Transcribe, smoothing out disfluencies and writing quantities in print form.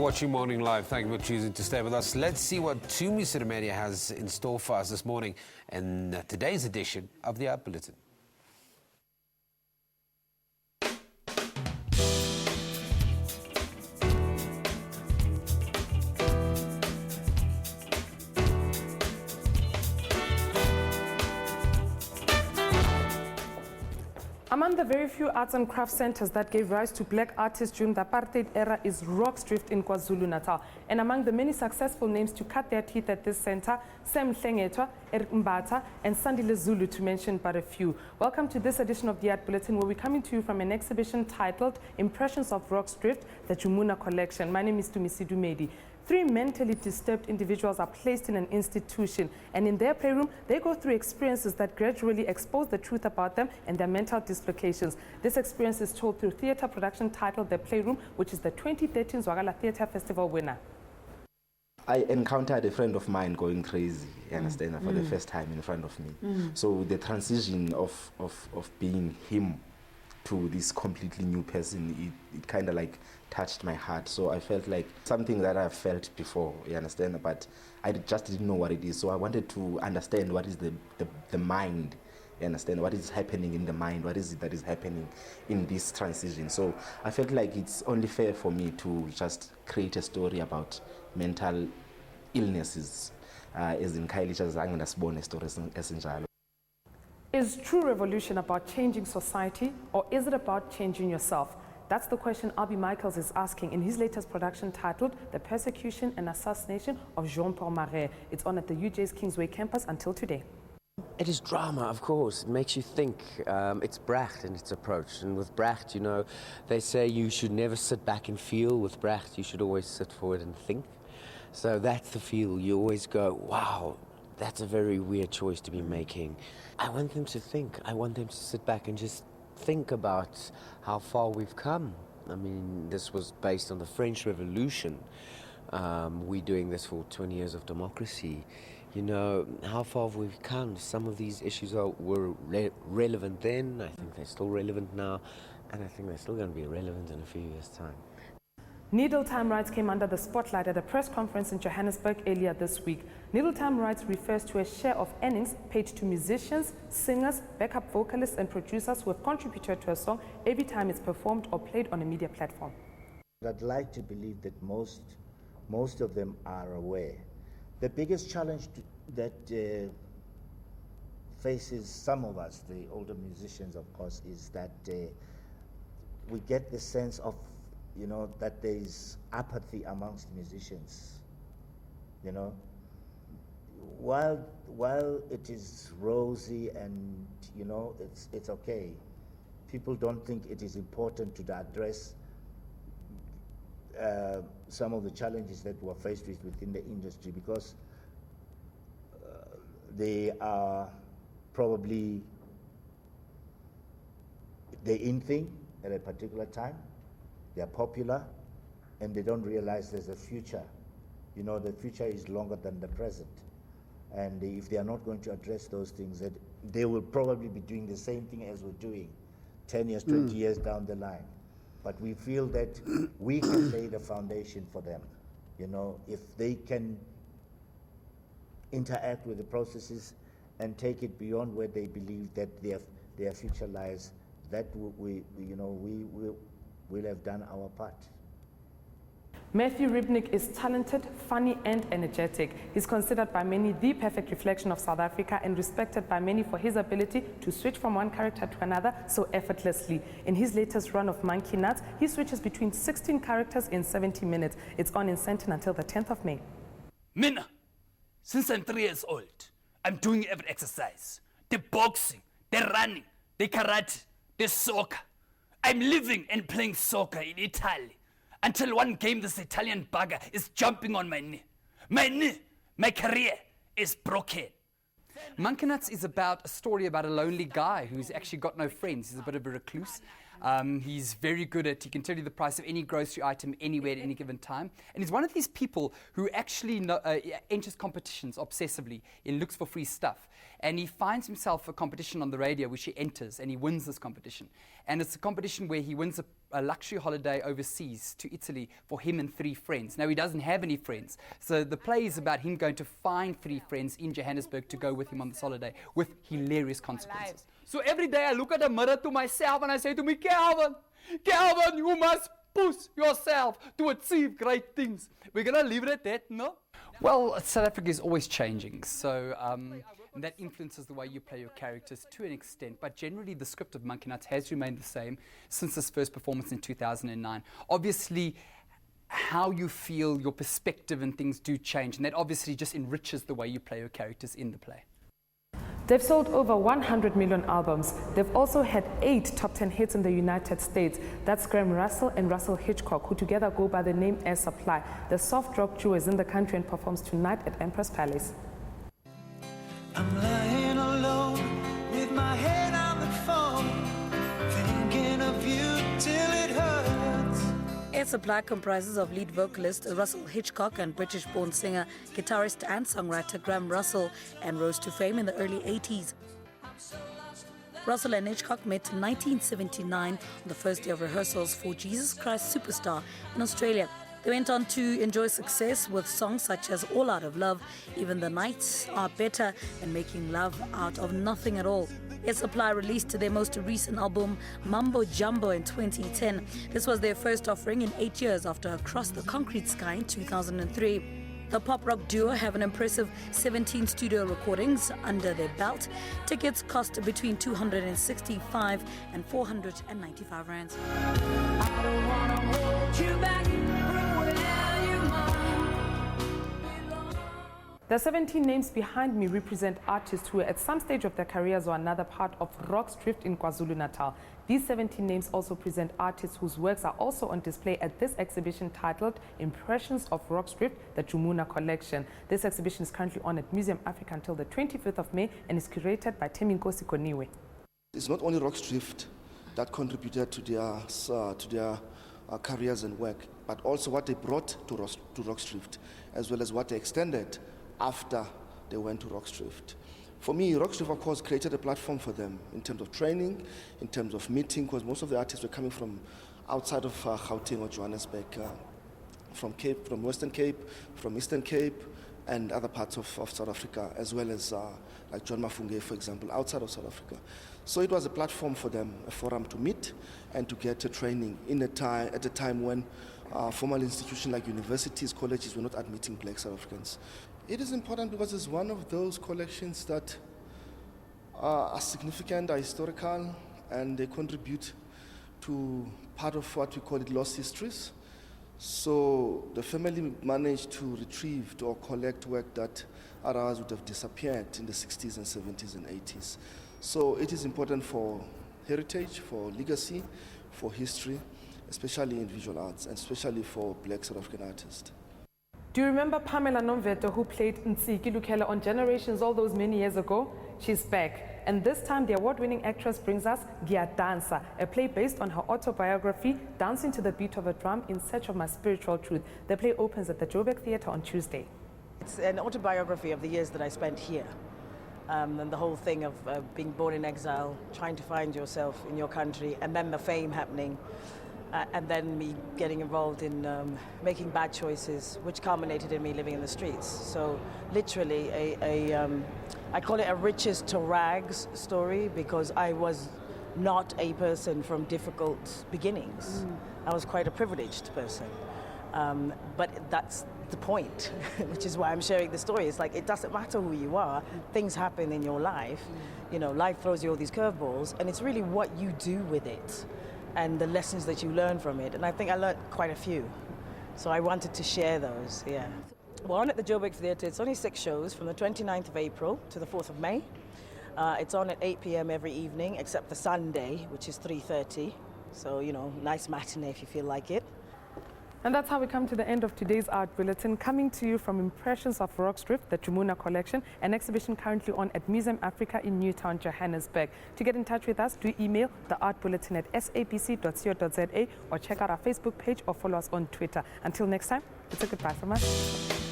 watching Morning Live. Thank you for choosing to stay with us. Let's see what Tumi Sedumedi has in store for us this morning in today's edition of the Art Bulletin. Among the very few arts and crafts centers that gave rise to black artists during the apartheid era is Rockstrift in KwaZulu-Natal. And among the many successful names to cut their teeth at this center, Sam Hlengetwa, Eric Mbata, and Sandile Zulu, to mention but a few. Welcome to this edition of the Art Bulletin, where we're coming to you from an exhibition titled Impressions of Rockstrift, the Jumuna Collection. My name is Tumi Sedumedi. 3 mentally disturbed individuals are placed in an institution, and in their playroom, they go through experiences that gradually expose the truth about them and their mental dislocations. This experience is told through theatre production titled The Playroom, which is the 2013 Zwagala Theatre Festival winner. I encountered a friend of mine going crazy, you understand, for the first time in front of me. So the transition of being him to this completely new person, it kind of like touched my heart. So I felt like something that I felt before, you understand, but I just didn't know what it is. So I wanted to understand what is the mind, you understand, what is happening in the mind, what is it that is happening in this transition. So I felt like it's only fair for me to just create a story about mental illnesses, as in Kylie Chazanganasbone stories esinjalo. Is true revolution about changing society, or is it about changing yourself? That's the question Albie Michaels is asking in his latest production titled The Persecution and Assassination of Jean-Paul Marais. It's on at the UJ's Kingsway campus until today. It is drama, of course. It makes you think. It's Brecht and its approach. And with Brecht, you know, they say you should never sit back and feel. With Brecht, you should always sit forward and think. So that's the feel. You always go, wow, that's a very weird choice to be making. I want them to think. I want them to sit back and just think about how far we've come. I mean, this was based on the French Revolution. We're doing this for 20 years of democracy. You know, how far have we come? Some of these issues were relevant then. I think they're still relevant now. And I think they're still going to be relevant in a few years' time. Needle Time Rights came under the spotlight at a press conference in Johannesburg earlier this week. Needle Time Rights refers to a share of earnings paid to musicians, singers, backup vocalists and producers who have contributed to a song every time it's performed or played on a media platform. I'd like to believe that most of them are aware. The biggest challenge that faces some of us, the older musicians of course, is that we get the sense of, you know, that there is apathy amongst musicians. You know, while it is rosy and, you know, it's okay, people don't think it is important to address some of the challenges that we're faced with within the industry, because they are probably the in thing at a particular time. They're popular, and they don't realize there's a future. You know, the future is longer than the present. And if they are not going to address those things, that they will probably be doing the same thing as we're doing 10 years, 20 years down the line. But we feel that we can lay the foundation for them. You know, if they can interact with the processes and take it beyond where they believe that their future lies, that we'll have done our part. Matthew Ribnick is talented, funny and energetic. He's considered by many the perfect reflection of South Africa and respected by many for his ability to switch from one character to another so effortlessly. In his latest run of Monkey Nuts, he switches between 16 characters in 70 minutes. It's on in Sandton until the 10th of May. Mina, since I'm 3 years old, I'm doing every exercise. The boxing, the running, the karate, the soccer. I'm living and playing soccer in Italy until one game this Italian bugger is jumping on my knee. My career is broken. Monkey Nuts is about a story about a lonely guy who's actually got no friends. He's a bit of a recluse. He's very good at, he can tell you the price of any grocery item anywhere at any given time. And he's one of these people who actually enters competitions obsessively and looks for free stuff. And he finds himself a competition on the radio which he enters and he wins this competition. And it's a competition where he wins a luxury holiday overseas to Italy for him and 3 friends. Now, he doesn't have any friends. So the play is about him going to find 3 friends in Johannesburg to go with him on this holiday with hilarious consequences. So every day I look at the mirror to myself and I say to me, Calvin, you must push yourself to achieve great things. We're going to leave it at that, no? Well, South Africa is always changing, so and that influences the way you play your characters to an extent, but generally the script of Monkey Nuts has remained the same since this first performance in 2009. Obviously, how you feel, your perspective and things do change, and that obviously just enriches the way you play your characters in the play. They've sold over 100 million albums. They've also had 8 top 10 hits in the United States. That's Graham Russell and Russell Hitchcock, who together go by the name Air Supply. The soft rock duo is in the country and performs tonight at Empress Palace. I'm lying alone with my head on the phone, thinking of you till it hurts. Air Supply comprises of lead vocalist Russell Hitchcock and British-born singer, guitarist and songwriter Graham Russell, and rose to fame in the early 80s. Russell and Hitchcock met in 1979 on the first day of rehearsals for Jesus Christ Superstar in Australia. They went on to enjoy success with songs such as All Out of Love, Even the Nights Are Better, and Making Love Out of Nothing at All. Air Supply released their most recent album, Mambo Jumbo, in 2010. This was their first offering in 8 years after Across the Concrete Sky in 2003. The pop rock duo have an impressive 17 studio recordings under their belt. Tickets cost between 265 and 495 rands. I don't wanna hold you back from where you belong. The 17 names behind me represent artists who at some stage of their careers or another part of Rock's Drift in KwaZulu-Natal. These 17 names also present artists whose works are also on display at this exhibition titled Impressions of Rock's Drift, the Jumuna Collection. This exhibition is currently on at Museum Africa until the 25th of May and is curated by Teminkosi Koniwe. It's not only Rock's Drift that contributed to their careers and work, but also what they brought to Rock's Drift, as well as what they extended after they went to Rock's Drift. For me, Rock's Drift, of course, created a platform for them in terms of training, in terms of meeting, because most of the artists were coming from outside of Gauteng or Johannesburg, from Western Cape, from Eastern Cape, and other parts of South Africa, as well as like John Mafunge, for example, outside of South Africa. So it was a platform for them, a forum to meet and to get a training at a time when formal institutions like universities, colleges were not admitting Black South Africans. It is important because it's one of those collections that are significant, are historical, and they contribute to part of what we call it lost histories. So the family managed to retrieve or collect work that otherwise would have disappeared in the 60s and 70s and 80s. So it is important for heritage, for legacy, for history, especially in visual arts, and especially for Black South African artists. Do you remember Pamela Nomveto, who played Nsiki Lukela on Generations all those many years ago? She's back. And this time, the award-winning actress brings us Dansa, a play based on her autobiography, Dancing to the Beat of a Drum in Search of My Spiritual Truth. The play opens at the Joburg Theatre on Tuesday. It's an autobiography of the years that I spent here. And the whole thing of being born in exile, trying to find yourself in your country, and then the fame happening. And then me getting involved in making bad choices, which culminated in me living in the streets. So literally, I call it a riches to rags story, because I was not a person from difficult beginnings. I was quite a privileged person. But that's the point, which is why I'm sharing the story. It's like, it doesn't matter who you are, things happen in your life. You know, life throws you all these curveballs, and it's really what you do with it and the lessons that you learn from it. And I think I learned quite a few. So I wanted to share those, yeah. We're on at the Joburg Theatre. It's only 6 shows from the 29th of April to the 4th of May. It's on at 8 p.m. every evening, except the Sunday, which is 3:30. So, you know, nice matinee if you feel like it. And that's how we come to the end of today's Art Bulletin, coming to you from Impressions of Rock's Drift, the Jumuna Collection, an exhibition currently on at Museum Africa in Newtown, Johannesburg. To get in touch with us, do email the Art Bulletin at sabc.co.za or check out our Facebook page or follow us on Twitter. Until next time, it's a goodbye from us.